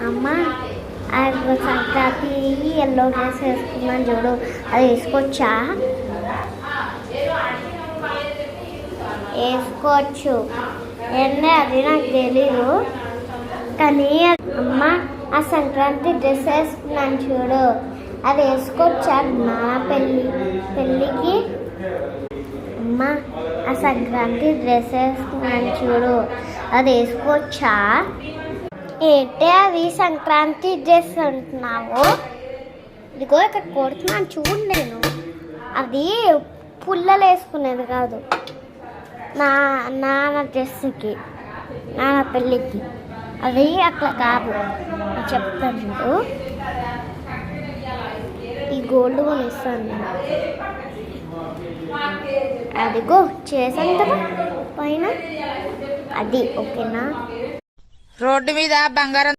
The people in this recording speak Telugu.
అమ్మ సంక్రాంతి ఎల్లో డ్రెస్ వేసుకున్నాను చూడు, అది వేసుకోవచ్చా? వేసుకోవచ్చు. ఏంటంటే అది నాకు తెలీదు, కానీ అమ్మ ఆ సంక్రాంతి డ్రెస్ వేసుకున్నాను చూడు, అది వేసుకోవచ్చా నా పెళ్ళికి? అమ్మ ఆ సంక్రాంతి డ్రెస్ వేసుకున్నాను చూడు, అది వేసుకోవచ్చా? ఏంటే అవి సంక్రాంతి డ్రెస్ అంటున్నావు? ఇదిగో ఇక్కడ కొడుతున్నాను చూడు, నేను అది పుల్లలు వేసుకునేది కాదు, నాన్న డ్రెస్కి, నాన్న పెళ్ళికి. అది అట్లా కాదు చెప్తాను చూడు. ఈ గోల్డ్ కొనిస్తాను నేను. అదిగో చేశాను కదా పైన, అది ఓకేనా? రోడ్డు మీద బంగారం